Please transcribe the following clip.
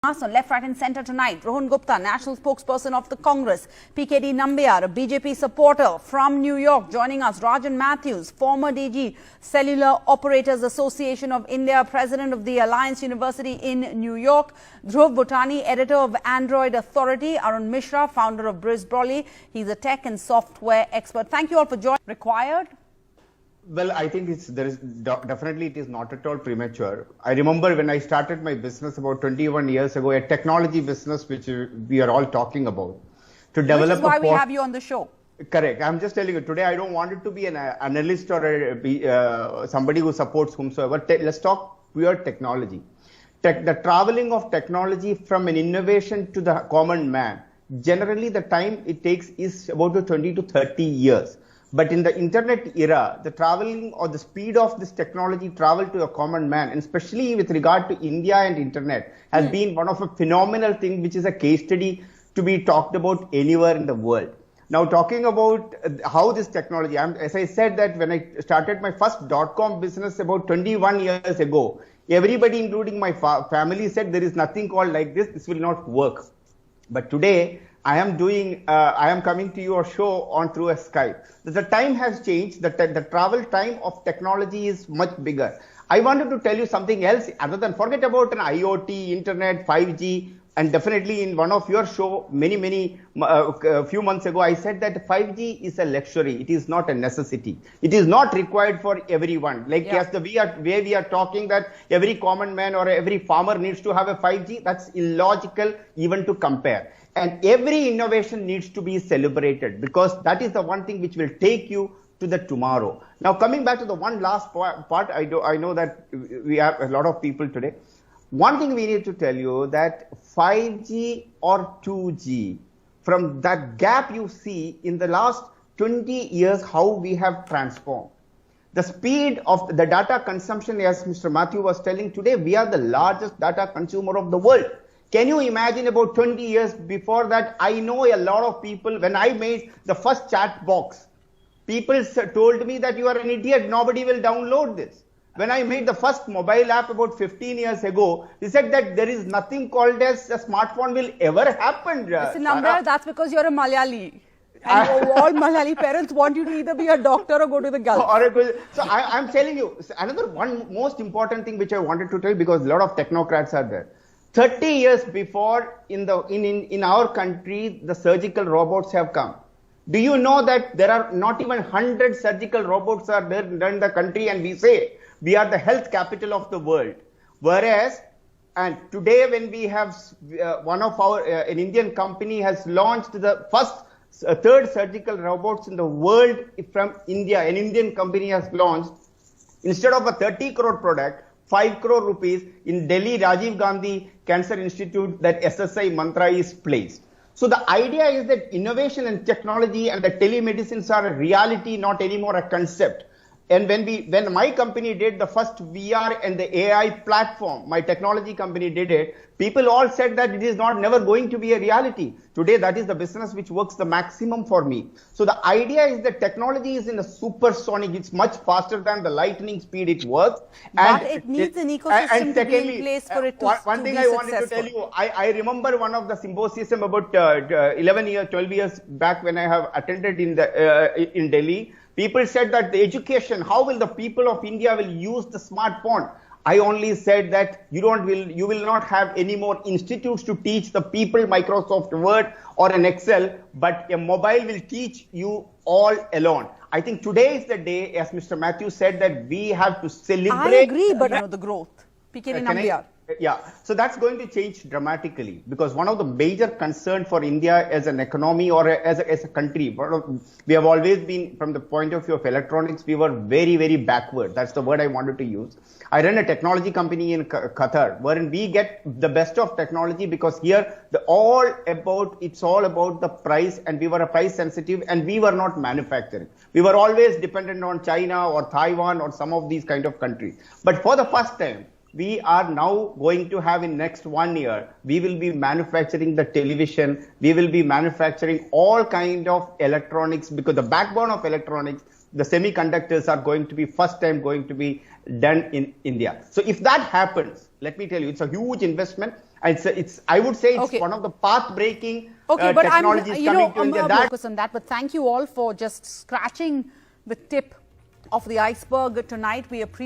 On left, right and centre tonight, Rohan Gupta, national spokesperson of the Congress, PKD Nambiar, a BJP supporter from New York, joining us, Rajan Matthews, former DG, Cellular Operators Association of India, president of the Alliance University in New York, Dhruv Bhutani, editor of Android Authority, Arun Mishra, founder of Briz Broly. He's a tech and software expert. Thank you all for joining. Required? Well, I think definitely it is not at all premature. I remember when I started my business about 21 years ago, a technology business which we are all talking about. To develop Which is why we have you on the show. Correct. I'm just telling you, today I don't want it to be an analyst or somebody who supports whomsoever. Let's talk pure technology. The traveling of technology from an innovation to the common man, generally the time it takes is about 20 to 30 years. But in the internet era, the traveling or the speed of this technology travel to a common man, and especially with regard to India and internet, has been one of a phenomenal thing, which is a case study to be talked about anywhere in the world. Now, talking about how this technology, as I said that when I started my first .com business about 21 years ago, everybody, including my family, said there is nothing called like this will not work. But today, I am coming to your show through a Skype. The time has changed. The travel time of technology is much bigger. I wanted to tell you something else other than forget about an IoT, internet, 5G, and definitely in one of your show few months ago, I said that 5G is a luxury. It is not a necessity. It is not required for everyone. Like as the way we are talking that every common man or every farmer needs to have a 5G, that's illogical even to compare. And every innovation needs to be celebrated because that is the one thing which will take you to the tomorrow. Now, coming back to the one last part, I know that we have a lot of people today. One thing we need to tell you that 5G or 2G, from that gap you see in the last 20 years, how we have transformed. The speed of the data consumption, as Mr. Matthew was telling today, we are the largest data consumer of the world. Can you imagine about 20 years before that? I know a lot of people, when I made the first chat box, people told me that you are an idiot, nobody will download this. When I made the first mobile app about 15 years ago, they said that there is nothing called as a smartphone will ever happen. Mr. Nambiar, that's because you're a Malayali. And all Malayali parents want you to either be a doctor or go to the Gulf. So I'm telling you, another one most important thing which I wanted to tell, because a lot of technocrats are there. 30 years before, in our country, the surgical robots have come. Do you know that there are not even 100 surgical robots are there in the country, and we say we are the health capital of the world. Whereas, and today when we have an Indian company has launched the third surgical robots in the world from India. An Indian company has launched, instead of a 30 crore product, 5 crore rupees in Delhi Rajiv Gandhi Cancer Institute, that SSI mantra is placed. So the idea is that innovation and technology and the telemedicines are a reality, not anymore a concept. And when my company did the first VR and the AI platform, my technology company did it, people all said that it is never going to be a reality. Today, that is the business which works the maximum for me. So the idea is that technology is in a supersonic, it's much faster than the lightning speed it works. But it needs an ecosystem to be in place for it to One thing I wanted to tell you, I remember one of the symposium about 12 years back when I have attended in Delhi. People said that the education, how will the people of India will use the smartphone? I only said that you will not have any more institutes to teach the people Microsoft Word or an Excel, but a mobile will teach you all alone. I think today is the day, as Mr. Matthew said, that we have to celebrate. I agree, but the growth. PKD Nambiar. Yeah, so that's going to change dramatically, because one of the major concerns for India as an economy or as a country, we have always been, from the point of view of electronics, we were very, very backward. That's the word I wanted to use. I run a technology company in Qatar, wherein we get the best of technology, because here it's all about the price, and we were a price sensitive, and we were not manufacturing. We were always dependent on China or Taiwan or some of these kind of countries. But for the first time, we are now going to have in next 1 year, we will be manufacturing the television, we will be manufacturing all kind of electronics, because the backbone of electronics, the semiconductors are going to be first time going to be done in India. So if that happens, let me tell you, it's a huge investment. I would say it's Okay. one of the path-breaking Okay, but technologies coming to India. That focus on that. But thank you all for just scratching the tip of the iceberg tonight. We appreciate